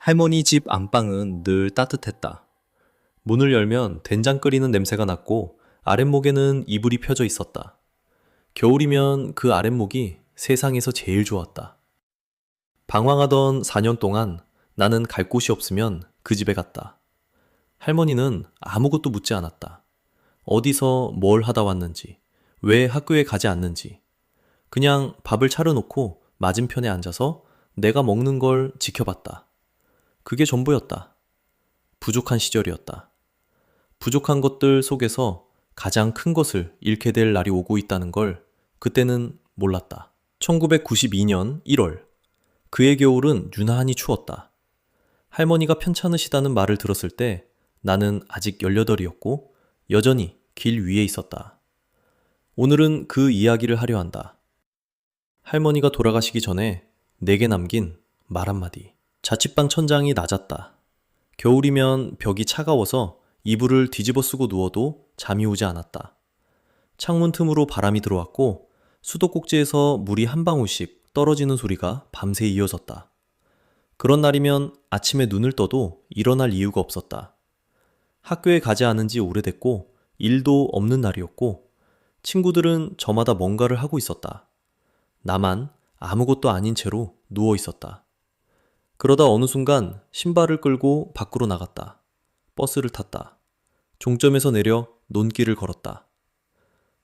할머니 집 안방은 늘 따뜻했다. 문을 열면 된장 끓이는 냄새가 났고 아랫목에는 이불이 펴져 있었다. 겨울이면 그 아랫목이 세상에서 제일 좋았다. 방황하던 4년 동안 나는 갈 곳이 없으면 그 집에 갔다. 할머니는 아무것도 묻지 않았다. 어디서 뭘 하다 왔는지, 왜 학교에 가지 않는지. 그냥 밥을 차려놓고 맞은편에 앉아서 내가 먹는 걸 지켜봤다. 그게 전부였다. 부족한 시절이었다. 부족한 것들 속에서 가장 큰 것을 잃게 될 날이 오고 있다는 걸 그때는 몰랐다. 1992년 1월. 그해 겨울은 유난히 추웠다. 할머니가 편찮으시다는 말을 들었을 때 나는 아직 18이었고 여전히 길 위에 있었다. 오늘은 그 이야기를 하려 한다. 할머니가 돌아가시기 전에 내게 남긴 말 한마디. 자취방 천장이 낮았다. 겨울이면 벽이 차가워서 이불을 뒤집어 쓰고 누워도 잠이 오지 않았다. 창문 틈으로 바람이 들어왔고 수도꼭지에서 물이 한 방울씩 떨어지는 소리가 밤새 이어졌다. 그런 날이면 아침에 눈을 떠도 일어날 이유가 없었다. 학교에 가지 않은 지 오래됐고 일도 없는 날이었고 친구들은 저마다 뭔가를 하고 있었다. 나만 아무것도 아닌 채로 누워 있었다. 그러다 어느 순간 신발을 끌고 밖으로 나갔다. 버스를 탔다. 종점에서 내려 논길을 걸었다.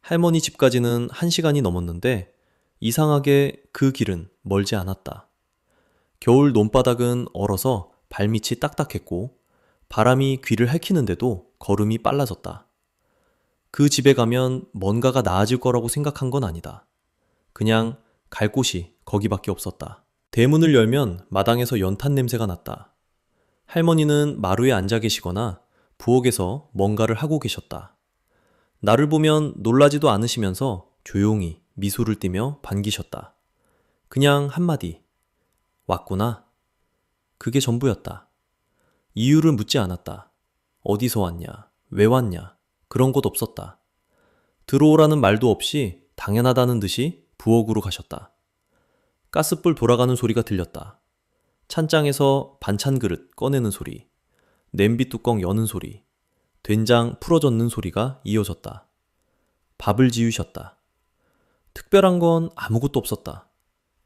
할머니 집까지는 1시간이 넘었는데 이상하게 그 길은 멀지 않았다. 겨울 논바닥은 얼어서 발밑이 딱딱했고 바람이 귀를 핥히는데도 걸음이 빨라졌다. 그 집에 가면 뭔가가 나아질 거라고 생각한 건 아니다. 그냥 갈 곳이 거기밖에 없었다. 대문을 열면 마당에서 연탄 냄새가 났다. 할머니는 마루에 앉아 계시거나 부엌에서 뭔가를 하고 계셨다. 나를 보면 놀라지도 않으시면서 조용히 미소를 띠며 반기셨다. 그냥 한마디. 왔구나. 그게 전부였다. 이유를 묻지 않았다. 어디서 왔냐, 왜 왔냐, 그런 것 없었다. 들어오라는 말도 없이 당연하다는 듯이 부엌으로 가셨다. 가스불 돌아가는 소리가 들렸다. 찬장에서 반찬 그릇 꺼내는 소리, 냄비 뚜껑 여는 소리, 된장 풀어젓는 소리가 이어졌다. 밥을 지으셨다. 특별한 건 아무것도 없었다.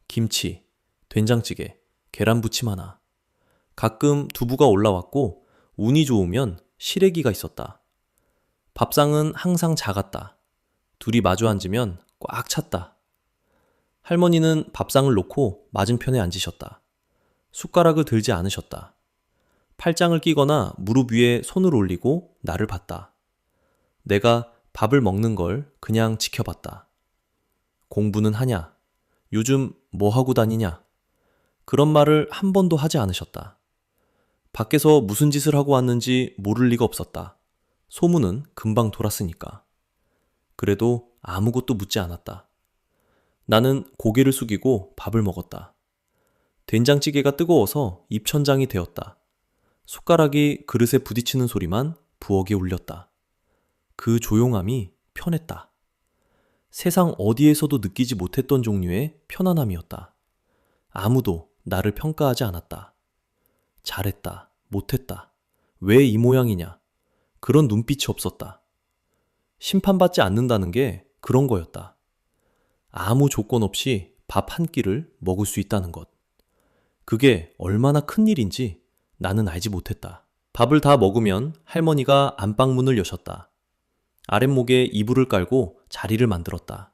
김치, 된장찌개, 계란부침 하나. 가끔 두부가 올라왔고 운이 좋으면 시래기가 있었다. 밥상은 항상 작았다. 둘이 마주 앉으면 꽉 찼다. 할머니는 밥상을 놓고 맞은편에 앉으셨다. 숟가락을 들지 않으셨다. 팔짱을 끼거나 무릎 위에 손을 올리고 나를 봤다. 내가 밥을 먹는 걸 그냥 지켜봤다. 공부는 하냐? 요즘 뭐 하고 다니냐? 그런 말을 한 번도 하지 않으셨다. 밖에서 무슨 짓을 하고 왔는지 모를 리가 없었다. 소문은 금방 돌았으니까. 그래도 아무것도 묻지 않았다. 나는 고개를 숙이고 밥을 먹었다. 된장찌개가 뜨거워서 입천장이 되었다. 숟가락이 그릇에 부딪히는 소리만 부엌에 울렸다. 그 조용함이 편했다. 세상 어디에서도 느끼지 못했던 종류의 편안함이었다. 아무도 나를 평가하지 않았다. 잘했다, 못했다, 왜 이 모양이냐, 그런 눈빛이 없었다. 심판받지 않는다는 게 그런 거였다. 아무 조건 없이 밥 한 끼를 먹을 수 있다는 것. 그게 얼마나 큰 일인지 나는 알지 못했다. 밥을 다 먹으면 할머니가 안방문을 여셨다. 아랫목에 이불을 깔고 자리를 만들었다.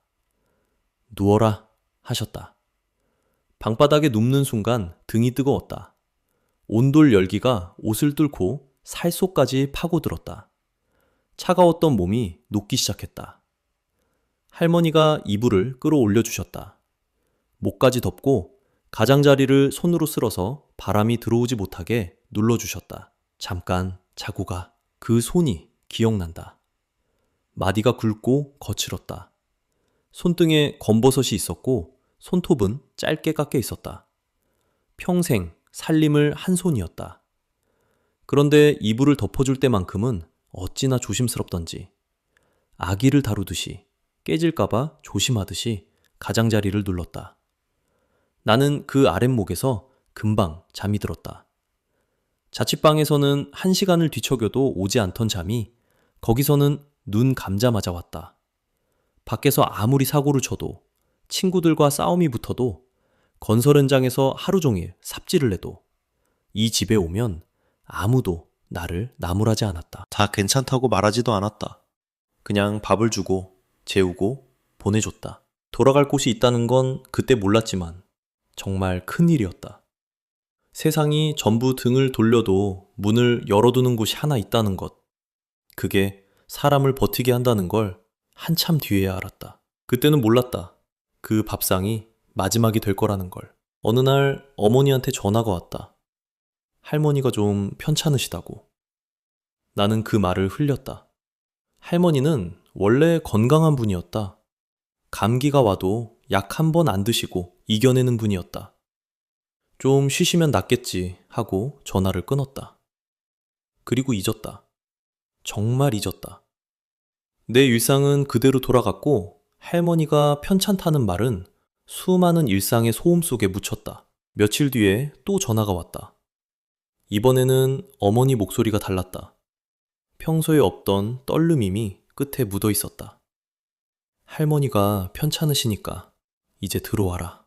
누워라 하셨다. 방바닥에 눕는 순간 등이 뜨거웠다. 온돌 열기가 옷을 뚫고 살 속까지 파고들었다. 차가웠던 몸이 녹기 시작했다. 할머니가 이불을 끌어올려 주셨다. 목까지 덮고 가장자리를 손으로 쓸어서 바람이 들어오지 못하게 눌러주셨다. 잠깐 자고 가. 그 손이 기억난다. 마디가 굵고 거칠었다. 손등에 검버섯이 있었고 손톱은 짧게 깎여 있었다. 평생 살림을 한 손이었다. 그런데 이불을 덮어줄 때만큼은 어찌나 조심스럽던지. 아기를 다루듯이 깨질까봐 조심하듯이 가장자리를 눌렀다. 나는 그 아랫목에서 금방 잠이 들었다. 자취방에서는 1시간을 뒤척여도 오지 않던 잠이 거기서는 눈 감자마자 왔다. 밖에서 아무리 사고를 쳐도, 친구들과 싸움이 붙어도, 건설 현장에서 하루 종일 삽질을 해도 이 집에 오면 아무도 나를 나무라지 않았다. 다 괜찮다고 말하지도 않았다. 그냥 밥을 주고 재우고 보내줬다. 돌아갈 곳이 있다는 건 그때 몰랐지만 정말 큰일이었다. 세상이 전부 등을 돌려도 문을 열어두는 곳이 하나 있다는 것. 그게 사람을 버티게 한다는 걸 한참 뒤에야 알았다. 그때는 몰랐다. 그 밥상이 마지막이 될 거라는 걸. 어느 날 어머니한테 전화가 왔다. 할머니가 좀 편찮으시다고. 나는 그 말을 흘렸다. 할머니는 원래 건강한 분이었다. 감기가 와도 약 1번 안 드시고 이겨내는 분이었다. 좀 쉬시면 낫겠지 하고 전화를 끊었다. 그리고 잊었다. 정말 잊었다. 내 일상은 그대로 돌아갔고 할머니가 편찮다는 말은 수많은 일상의 소음 속에 묻혔다. 며칠 뒤에 또 전화가 왔다. 이번에는 어머니 목소리가 달랐다. 평소에 없던 떨림임이 끝에 묻어 있었다. 할머니가 편찮으시니까 이제 들어와라.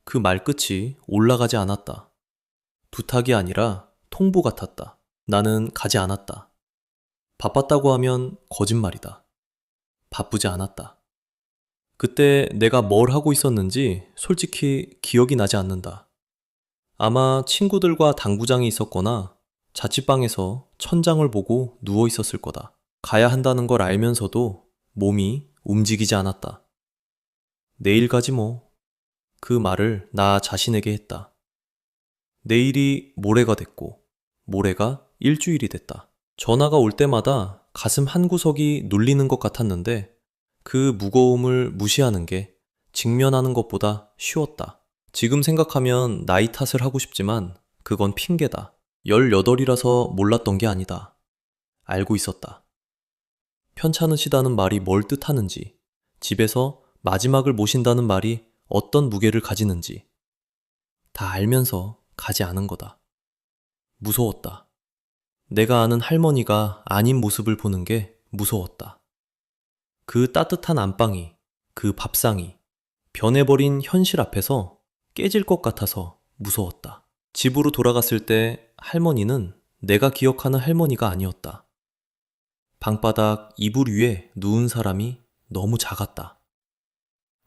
그 말끝이 올라가지 않았다. 부탁이 아니라 통보 같았다. 나는 가지 않았다. 바빴다고 하면 거짓말이다. 바쁘지 않았다. 그때 내가 뭘 하고 있었는지 솔직히 기억이 나지 않는다. 아마 친구들과 당구장에 있었거나 자취방에서 천장을 보고 누워 있었을 거다. 가야 한다는 걸 알면서도 몸이 움직이지 않았다. 내일 가지 뭐. 그 말을 나 자신에게 했다. 내일이 모레가 됐고 모레가 일주일이 됐다. 전화가 올 때마다 가슴 한구석이 눌리는 것 같았는데 그 무거움을 무시하는 게 직면하는 것보다 쉬웠다. 지금 생각하면 나이 탓을 하고 싶지만 그건 핑계다. 18이라서 몰랐던 게 아니다. 알고 있었다. 편찮으시다는 말이 뭘 뜻하는지, 집에서 마지막을 모신다는 말이 어떤 무게를 가지는지 다 알면서 가지 않은 거다. 무서웠다. 내가 아는 할머니가 아닌 모습을 보는 게 무서웠다. 그 따뜻한 안방이, 그 밥상이 변해버린 현실 앞에서 깨질 것 같아서 무서웠다. 집으로 돌아갔을 때 할머니는 내가 기억하는 할머니가 아니었다. 방바닥 이불 위에 누운 사람이 너무 작았다.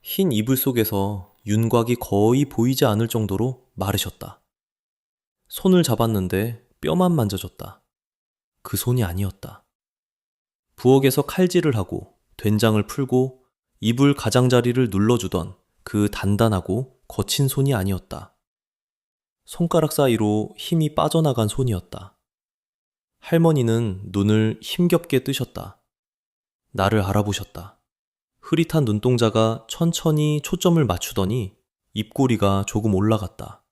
흰 이불 속에서 윤곽이 거의 보이지 않을 정도로 마르셨다. 손을 잡았는데 뼈만 만져졌다. 그 손이 아니었다. 부엌에서 칼질을 하고 된장을 풀고 이불 가장자리를 눌러주던 그 단단하고 거친 손이 아니었다. 손가락 사이로 힘이 빠져나간 손이었다. 할머니는 눈을 힘겹게 뜨셨다. 나를 알아보셨다. 흐릿한 눈동자가 천천히 초점을 맞추더니 입꼬리가 조금 올라갔다.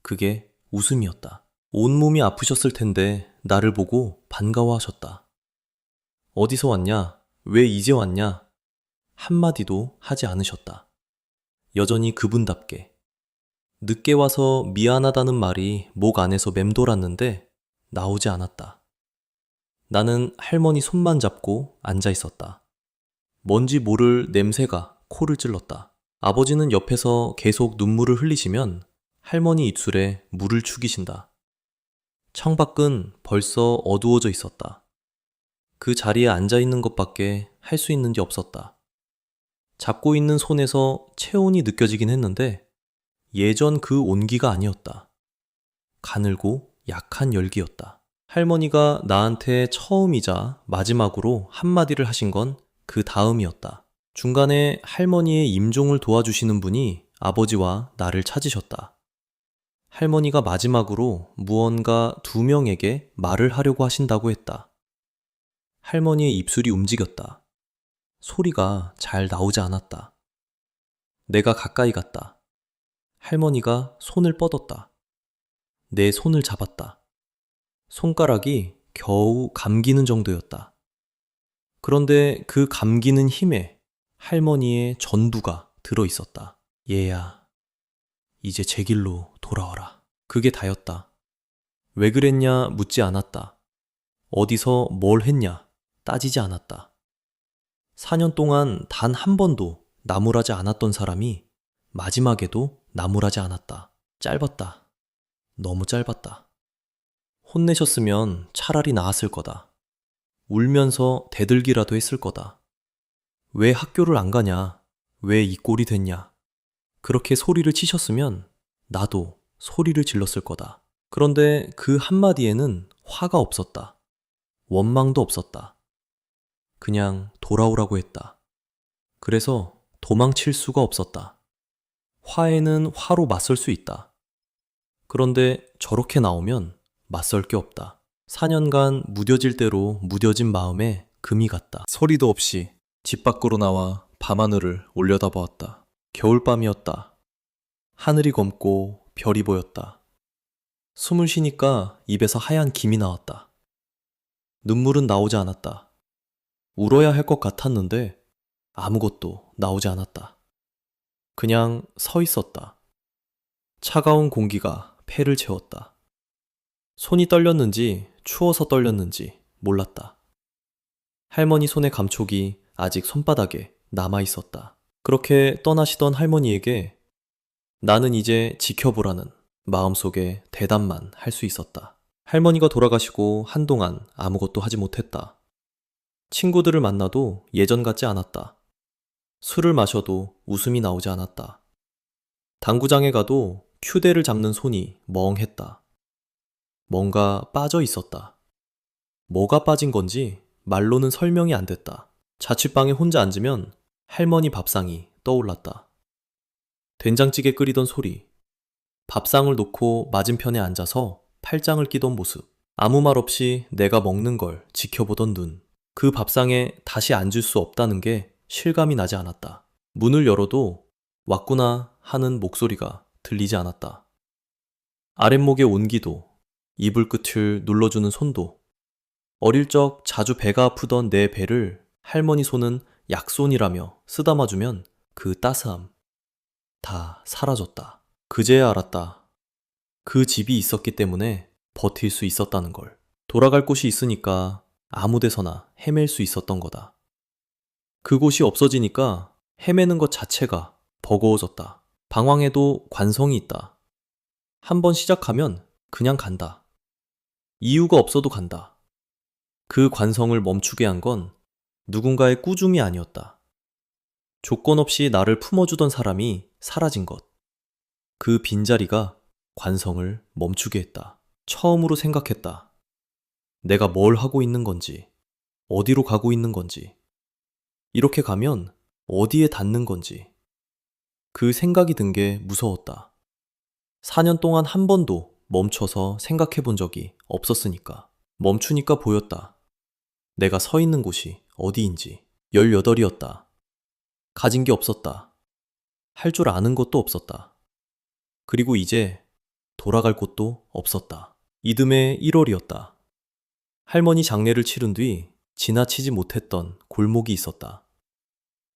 그게 웃음이었다. 온몸이 아프셨을 텐데 나를 보고 반가워하셨다. 어디서 왔냐? 왜 이제 왔냐? 한마디도 하지 않으셨다. 여전히 그분답게. 늦게 와서 미안하다는 말이 목 안에서 맴돌았는데 나오지 않았다. 나는 할머니 손만 잡고 앉아 있었다. 뭔지 모를 냄새가 코를 찔렀다. 아버지는 옆에서 계속 눈물을 흘리시면 할머니 입술에 물을 죽이신다. 창밖은 벌써 어두워져 있었다. 그 자리에 앉아 있는 것밖에 할 수 있는 게 없었다. 잡고 있는 손에서 체온이 느껴지긴 했는데 예전 그 온기가 아니었다. 가늘고 약한 열기였다. 할머니가 나한테 처음이자 마지막으로 한마디를 하신 건 그 다음이었다. 중간에 할머니의 임종을 도와주시는 분이 아버지와 나를 찾으셨다. 할머니가 마지막으로 무언가 2명에게 말을 하려고 하신다고 했다. 할머니의 입술이 움직였다. 소리가 잘 나오지 않았다. 내가 가까이 갔다. 할머니가 손을 뻗었다. 내 손을 잡았다. 손가락이 겨우 감기는 정도였다. 그런데 그 감기는 힘에 할머니의 전부가 들어있었다. 얘야, 이제 제 길로 돌아와라. 그게 다였다. 왜 그랬냐 묻지 않았다. 어디서 뭘 했냐 따지지 않았다. 4년 동안 단 한 번도 나무라지 않았던 사람이 마지막에도 나무라지 않았다. 짧았다. 너무 짧았다. 혼내셨으면 차라리 나았을 거다. 울면서 대들기라도 했을 거다. 왜 학교를 안 가냐? 왜 이 꼴이 됐냐? 그렇게 소리를 치셨으면 나도 소리를 질렀을 거다. 그런데 그 한마디에는 화가 없었다. 원망도 없었다. 그냥 돌아오라고 했다. 그래서 도망칠 수가 없었다. 화에는 화로 맞설 수 있다. 그런데 저렇게 나오면 맞설 게 없다. 4년간 무뎌질 대로 무뎌진 마음에 금이 갔다. 소리도 없이 집 밖으로 나와 밤하늘을 올려다보았다. 겨울밤이었다. 하늘이 검고 별이 보였다. 숨을 쉬니까 입에서 하얀 김이 나왔다. 눈물은 나오지 않았다. 울어야 할 것 같았는데 아무것도 나오지 않았다. 그냥 서 있었다. 차가운 공기가 폐를 채웠다. 손이 떨렸는지 추워서 떨렸는지 몰랐다. 할머니 손의 감촉이 아직 손바닥에 남아 있었다. 그렇게 떠나시던 할머니에게 나는 이제 지켜보라는 마음속에 대답만 할 수 있었다. 할머니가 돌아가시고 한동안 아무것도 하지 못했다. 친구들을 만나도 예전 같지 않았다. 술을 마셔도 웃음이 나오지 않았다. 당구장에 가도 휴대를 잡는 손이 멍했다. 뭔가 빠져 있었다. 뭐가 빠진 건지 말로는 설명이 안 됐다. 자취방에 혼자 앉으면 할머니 밥상이 떠올랐다. 된장찌개 끓이던 소리, 밥상을 놓고 맞은편에 앉아서 팔짱을 끼던 모습, 아무 말 없이 내가 먹는 걸 지켜보던 눈, 그 밥상에 다시 앉을 수 없다는 게 실감이 나지 않았다. 문을 열어도 왔구나 하는 목소리가 들리지 않았다. 아랫목의 온기도, 이불 끝을 눌러주는 손도, 어릴 적 자주 배가 아프던 내 배를 할머니 손은 약손이라며 쓰다마주면 그 따스함, 다 사라졌다. 그제야 알았다. 그 집이 있었기 때문에 버틸 수 있었다는 걸. 돌아갈 곳이 있으니까 아무 데서나 헤맬 수 있었던 거다. 그곳이 없어지니까 헤매는 것 자체가 버거워졌다. 방황에도 관성이 있다. 한번 시작하면 그냥 간다. 이유가 없어도 간다. 그 관성을 멈추게 한 건 누군가의 꾸중이 아니었다. 조건 없이 나를 품어주던 사람이 사라진 것. 그 빈자리가 관성을 멈추게 했다. 처음으로 생각했다. 내가 뭘 하고 있는 건지, 어디로 가고 있는 건지, 이렇게 가면 어디에 닿는 건지. 그 생각이 든 게 무서웠다. 4년 동안 한 번도 멈춰서 생각해 본 적이 없었으니까. 멈추니까 보였다. 내가 서 있는 곳이 어디인지. 18이었다. 가진 게 없었다. 할 줄 아는 것도 없었다. 그리고 이제 돌아갈 곳도 없었다. 이듬해 1월이었다. 할머니 장례를 치른 뒤 지나치지 못했던 골목이 있었다.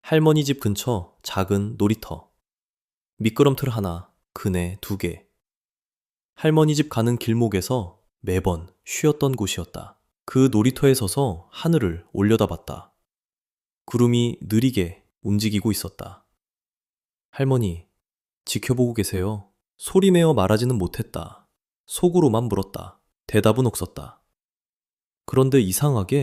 할머니 집 근처 작은 놀이터. 미끄럼틀 하나, 그네 2개. 할머니 집 가는 길목에서 매번 쉬었던 곳이었다. 그 놀이터에 서서 하늘을 올려다봤다. 구름이 느리게 움직이고 있었다. 할머니, 지켜보고 계세요. 소리내어 말하지는 못했다. 속으로만 물었다. 대답은 없었다. 그런데 이상하게